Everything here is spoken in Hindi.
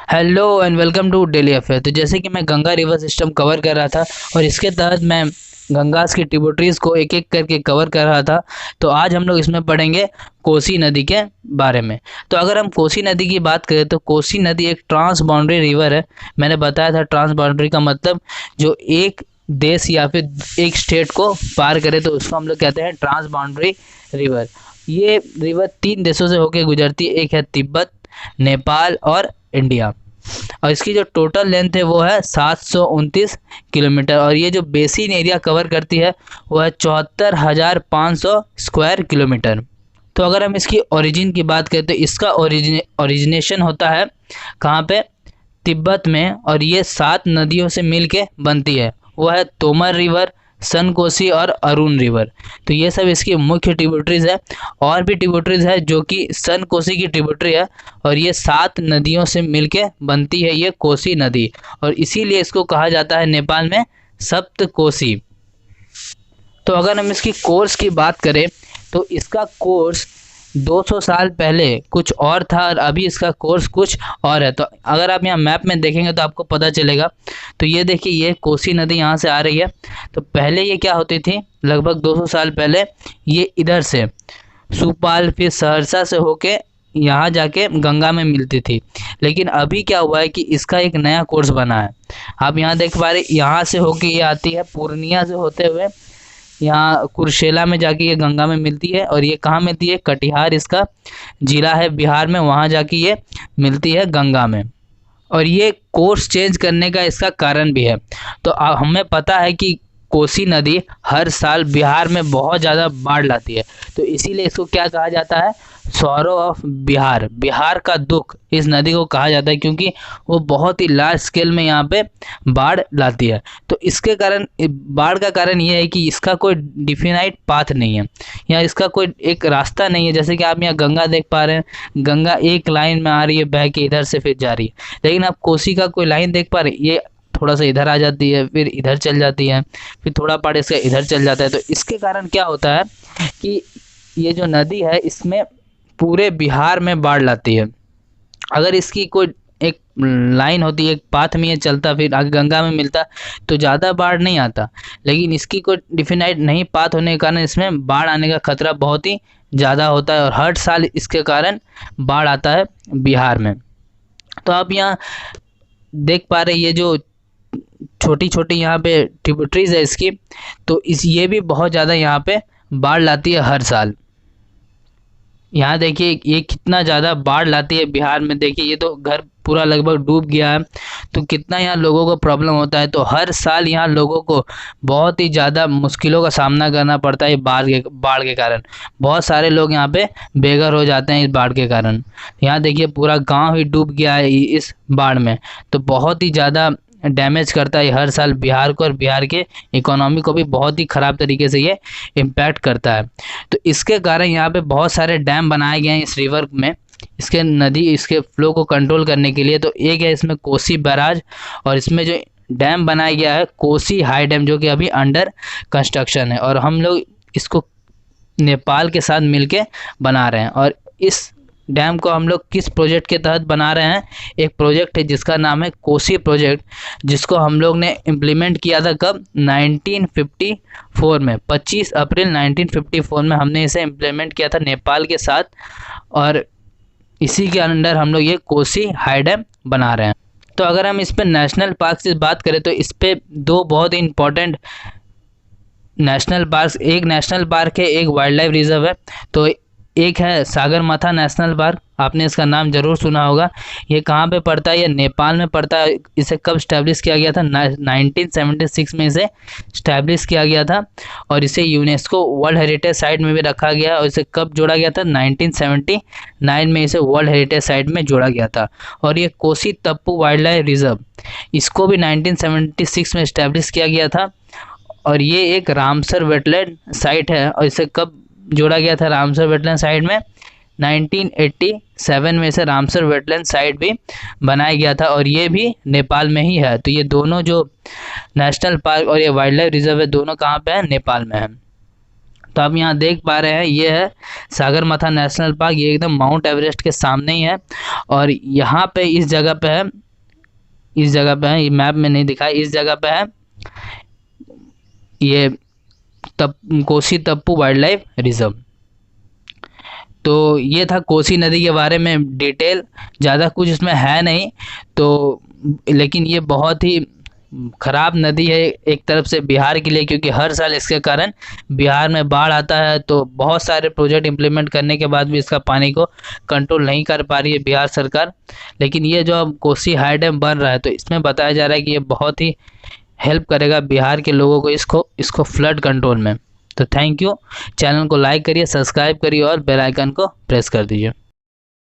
Hello and welcome to daily affair. तो जैसे कि मैं गंगा रिवर सिस्टम कवर कर रहा था और इसके तहत मैं गंगास की ट्रिब्यूटरीज को एक एक करके कवर कर रहा था। तो आज हम लोग इसमें पढ़ेंगे कोसी नदी के बारे में। तो अगर हम कोसी नदी की बात करें तो कोसी नदी एक ट्रांस बाउंड्री रिवर है। मैंने बताया था ट्रांस बाउंड्री का मतलब जो एक देश या फिर एक स्टेट को पार करे तो उसको हम लोग कहते हैं ट्रांस बाउंड्री रिवर। ये रिवर 3 देशों से होकर गुजरती है, एक है तिब्बत, नेपाल और इंडिया। और इसकी जो टोटल लेंथ है वो है 729 किलोमीटर और ये जो बेसिन एरिया कवर करती है वो है 74,500 स्क्वायर किलोमीटर। तो अगर हम इसकी ओरिजिन की बात करें तो इसका ओरिजिनेशन होता है कहाँ पे? तिब्बत में। और ये 7 नदियों से मिल के बनती है, वो है तोमर रिवर, सनकोसी और अरुण रिवर। तो ये सब इसकी मुख्य ट्रिब्यूटरीज है। और भी ट्रिब्यूटरीज है जो कि सनकोसी की ट्रिब्यूटरी है और ये 7 नदियों से मिलके बनती है ये कोसी नदी। और इसीलिए इसको कहा जाता है नेपाल में सप्त कोसी। तो अगर हम इसकी कोर्स की बात करें तो इसका कोर्स 200 साल पहले कुछ और था और अभी इसका कोर्स कुछ और है। तो अगर आप यहाँ मैप में देखेंगे तो आपको पता चलेगा। तो ये देखिए, ये कोसी नदी यहाँ से आ रही है। तो पहले ये क्या होती थी, लगभग 200 साल पहले ये इधर से सुपाल फिर सहरसा से होके यहाँ जाके गंगा में मिलती थी। लेकिन अभी क्या हुआ है कि इसका एक नया कोर्स बना है। आप यहाँ देख पा रहे, यहाँ से होके ये आती है पूर्णिया से होते हुए यहाँ कुर्सेला में जाके ये गंगा में मिलती है। और ये कहाँ मिलती है? कटिहार इसका जिला है बिहार में, वहाँ जाके ये मिलती है गंगा में। और ये कोर्स चेंज करने का इसका कारण भी है। तो हमें पता है कि कोसी नदी हर साल बिहार में बहुत ज़्यादा बाढ़ लाती है। तो इसीलिए इसको क्या कहा जाता है? सौरो ऑफ बिहार, बिहार का दुख इस नदी को कहा जाता है, क्योंकि वो बहुत ही लार्ज स्केल में यहाँ पे बाढ़ लाती है। तो इसके कारण, बाढ़ का कारण ये है कि इसका कोई डिफिनाइट पाथ नहीं है या इसका कोई एक रास्ता नहीं है। जैसे कि आप यहाँ गंगा देख पा रहे हैं, गंगा एक लाइन में आ रही है बह के इधर से फिर जा रही है। लेकिन आप कोसी का कोई लाइन देख पा रहे हैं? ये थोड़ा सा इधर आ जाती है, फिर इधर चल जाती है, फिर थोड़ा पार्ट इसका इधर चल जाता है। तो इसके कारण क्या होता है कि ये जो नदी है इसमें पूरे बिहार में बाढ़ लाती है। अगर इसकी कोई एक लाइन होती, एक पाथ में ये चलता फिर आगे गंगा में मिलता तो ज़्यादा बाढ़ नहीं आता। लेकिन इसकी कोई डिफिनाइट नहीं पाथ होने के कारण इसमें बाढ़ आने का खतरा बहुत ही ज़्यादा होता है और हर साल इसके कारण बाढ़ आता है बिहार में। तो आप यहाँ देख पा रहे ये जो छोटी छोटी यहाँ पे ट्रिब्यूटरीज है इसकी, तो ये भी बहुत ज़्यादा यहाँ पे बाढ़ लाती है हर साल। यहाँ देखिए ये कितना ज़्यादा बाढ़ लाती है बिहार में। देखिए ये तो घर पूरा लगभग डूब गया है। तो कितना यहाँ लोगों को प्रॉब्लम होता है। तो हर साल यहाँ लोगों को बहुत ही ज़्यादा मुश्किलों का सामना करना पड़ता है बाढ़ के कारण। बहुत सारे लोग यहाँ पे बेघर हो जाते हैं इस बाढ़ के कारण। यहाँ देखिए पूरा गांव ही डूब गया है इस बाढ़ में। तो बहुत ही ज़्यादा डैमेज करता है हर साल बिहार को और बिहार के इकोनॉमी को भी बहुत ही ख़राब तरीके से ये इम्पैक्ट करता है। तो इसके कारण यहाँ पे बहुत सारे डैम बनाए गए हैं इस रिवर में, इसके नदी इसके फ्लो को कंट्रोल करने के लिए। तो एक है इसमें कोसी बैराज और इसमें जो डैम बनाया गया है कोसी हाई डैम, जो कि अभी अंडर कंस्ट्रक्शन है। और हम लोग इसको नेपाल के साथ मिलके बना रहे हैं। और इस डैम को हम लोग किस प्रोजेक्ट के तहत बना रहे हैं? एक प्रोजेक्ट है जिसका नाम है कोसी प्रोजेक्ट, जिसको हम लोग ने इम्प्लीमेंट किया था कब? 1954 में, 25 अप्रैल 1954 में हमने इसे इम्प्लीमेंट किया था नेपाल के साथ। और इसी के अंडर हम लोग ये कोसी हाई डैम बना रहे हैं। तो अगर हम इस पर नेशनल पार्क से बात करें तो इस पर दो बहुत ही इम्पोर्टेंट नेशनल पार्क, एक नेशनल पार्क है, एक वाइल्ड लाइफ रिजर्व है। तो एक है सागरमाथा नेशनल पार्क, आपने इसका नाम जरूर सुना होगा। ये कहाँ पे पड़ता है? ये नेपाल में पड़ता है। इसे कब स्टैब्लिश किया गया था? 1976 में इसे स्टैब्लिश किया गया था। और इसे यूनेस्को वर्ल्ड हेरिटेज साइट में भी रखा गया। और इसे कब जोड़ा गया था? 1979 में इसे वर्ल्ड हेरिटेज साइट में जोड़ा गया था। और ये कोसी तप्पू वाइल्ड लाइफ रिजर्व, इसको भी 1976 में स्टैब्लिश किया गया था। और ये एक रामसर वेटलैंड साइट है। और इसे कब जोड़ा गया था रामसर वेटलैंड साइट में? 1987 में से रामसर वेटलैंड साइट भी बनाया गया था और ये भी नेपाल में ही है। तो ये दोनों जो नेशनल पार्क और ये वाइल्ड लाइफ रिजर्व है दोनों कहाँ पे है? नेपाल में है। तो आप यहाँ देख पा रहे हैं, ये है सागरमाथा नेशनल पार्क। ये एकदम माउंट एवरेस्ट के सामने ही है। और यहाँ पे इस जगह पे है, ये मैप में नहीं दिखा, इस जगह पे है ये कोसी तप्पू वाइल्ड लाइफ रिजर्व। तो ये था कोसी नदी के बारे में डिटेल, ज़्यादा कुछ इसमें है नहीं तो, लेकिन ये बहुत ही खराब नदी है एक तरफ से बिहार के लिए, क्योंकि हर साल इसके कारण बिहार में बाढ़ आता है। तो बहुत सारे प्रोजेक्ट इम्प्लीमेंट करने के बाद भी इसका पानी को कंट्रोल नहीं कर पा रही है बिहार सरकार। लेकिन ये जो अब कोसी हाई डैम बन रहा है, तो इसमें बताया जा रहा है कि ये बहुत ही हेल्प करेगा बिहार के लोगों को इसको फ्लड कंट्रोल में। तो थैंक यू। चैनल को लाइक करिए, सब्सक्राइब करिए और बेल आइकन को प्रेस कर दीजिए।